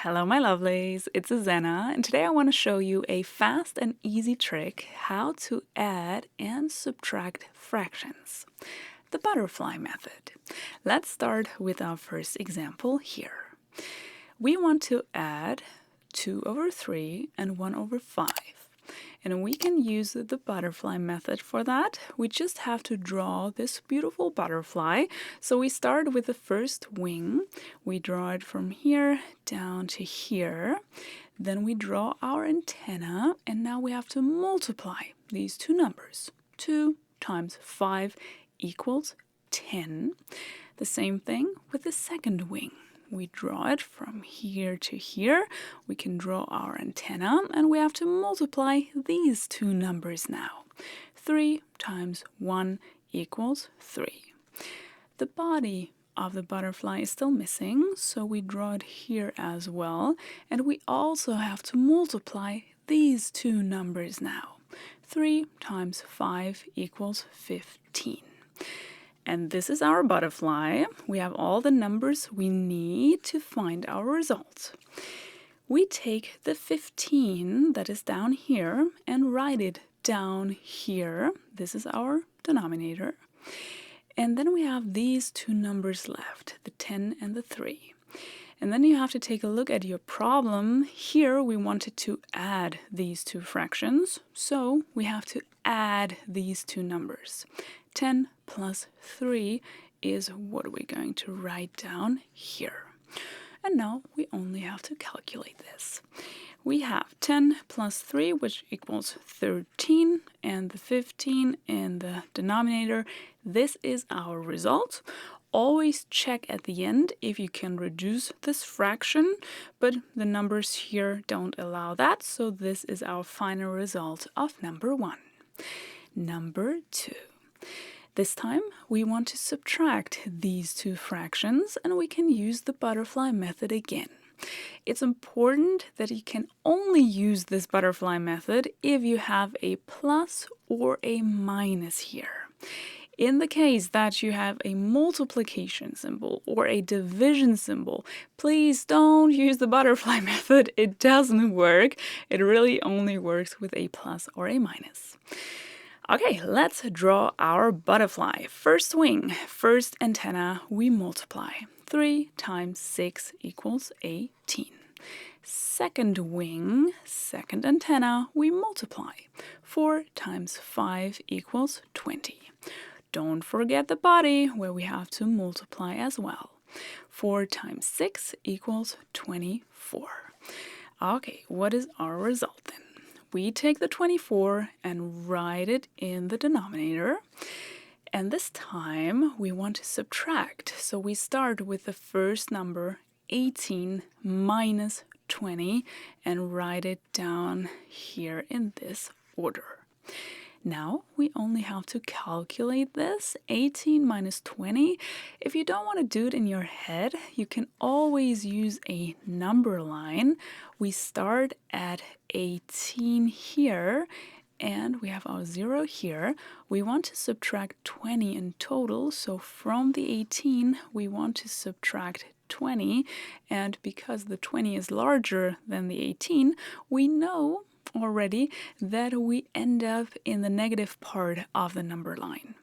Hello, my lovelies. It's Susanne, and today I want to show you a fast and easy trick how to add and subtract fractions. The butterfly method. Let's start with our first example here. We want to add 2 over 3 and 1 over 5. And we can use the butterfly method for that. We just have to draw this beautiful butterfly. So we start with the first wing. We draw it from here down to here. Then we draw our antenna, and now we have to multiply these two numbers. 2 times 5 equals 10. The same thing with the second wing. We draw it from here to here. We can draw our antenna, and we have to multiply these two numbers now. 3 times 1 equals 3. The body of the butterfly is still missing, so we draw it here as well. And we also have to multiply these two numbers now. 3 times 5 equals 15. And this is our butterfly. We have all the numbers we need to find our result. We take the 15 that is down here and write it down here. This is our denominator. And then we have these two numbers left, the 10 and the 3. And then you have to take a look at your problem. Here we wanted to add these two fractions, so we have to add these two numbers. 10 plus 3 is what we're going to write down here. And now we only have to calculate this. We have 10 plus 3, which equals 13, and the 15 in the denominator. This is our result. Always check at the end if you can reduce this fraction, but the numbers here don't allow that, so this is our final result of number 1. Number 2. This time we want to subtract these two fractions, and we can use the butterfly method again. It's important that you can only use this butterfly method if you have a plus or a minus here. In the case that you have a multiplication symbol or a division symbol, please don't use the butterfly method. It doesn't work. It really only works with a plus or a minus. Okay, let's draw our butterfly. First wing, first antenna, we multiply. 3 times 6 equals 18. Second wing, second antenna, we multiply. 4 times 5 equals 20. Don't forget the body, where we have to multiply as well. 4 times 6 equals 24. Okay, what is our result then? We take the 24 and write it in the denominator. And this time we want to subtract. So we start with the first number, 18 minus 20, and write it down here in this order. Now we only have to calculate this, 18 minus 20. If you don't want to do it in your head, you can always use a number line. We start at 18 here, and we have our 0 here. We want to subtract 20 in total, so from the 18 we want to subtract 20, and because the 20 is larger than the 18, we know already that we end up in the negative part of the number line.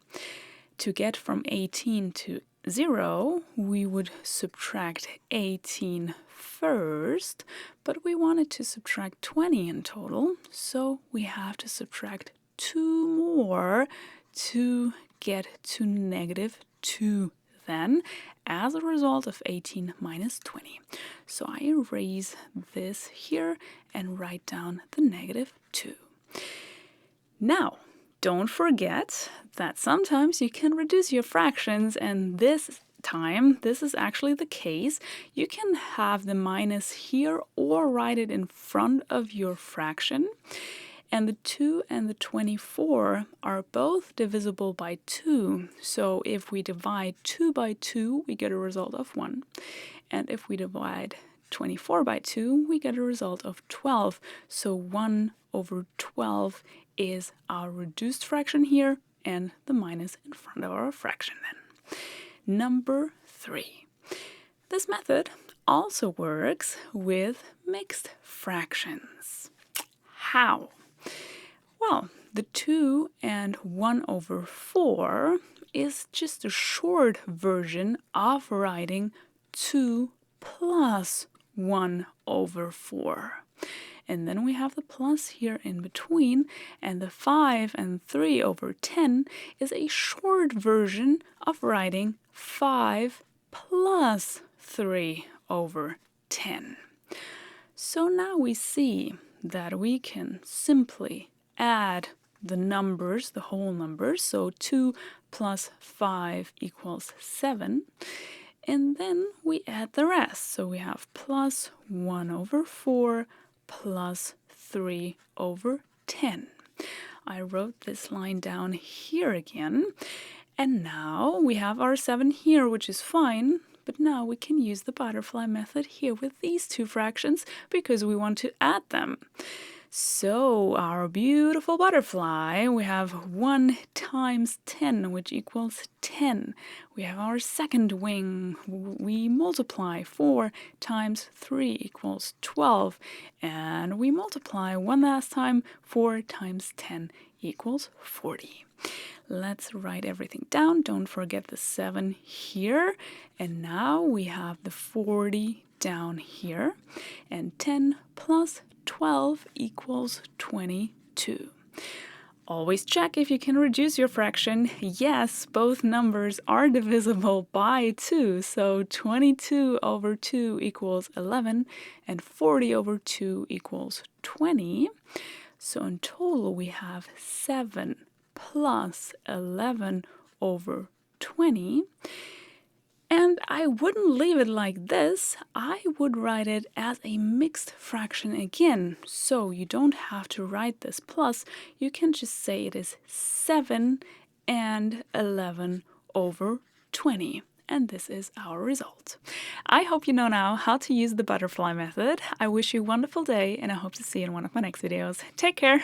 To get from 18 to 0, we would subtract 18 first, but we wanted to subtract 20 in total, so we have to subtract 2 more to get to negative 2 then, as a result of 18 minus 20. So I erase this here and write down the negative 2. Now, don't forget that sometimes you can reduce your fractions, and this time, this is actually the case. You can have the minus here or write it in front of your fraction. And the 2 and the 24 are both divisible by 2. So if we divide 2 by 2, we get a result of 1. And if we divide 24 by 2, we get a result of 12. So 1 over 12 is our reduced fraction here, and the minus in front of our fraction then. Number 3. This method also works with mixed fractions. How? Well, the 2 and 1 over 4 is just a short version of writing 2 plus 1 over 4. And then we have the plus here in between, and the 5 and 3 over 10 is a short version of writing 5 plus 3 over 10. So now we see that we can simply add the numbers, the whole numbers, so 2 plus 5 equals 7, and then we add the rest. So we have plus 1 over 4 plus 3 over 10. I wrote this line down here again, and now we have our 7 here, which is fine, but now we can use the butterfly method here with these two fractions because we want to add them. So our beautiful butterfly, we have 1 times 10, which equals 10. We have our second wing, we multiply 4 times 3 equals 12. And we multiply one last time, 4 times 10 equals 40. Let's write everything down. Don't forget the 7 here. And now we have the 40 down here. And 10 plus 12 equals 22. Always check if you can reduce your fraction. Yes, both numbers are divisible by 2. So 22 over 2 equals 11, and 40 over 2 equals 20. So in total, we have 7 plus 11 over 20. And I wouldn't leave it like this. I would write it as a mixed fraction again. So you don't have to write this plus. You can just say it is 7 and 11 over 20. And this is our result. I hope you know now how to use the butterfly method. I wish you a wonderful day, and I hope to see you in one of my next videos. Take care!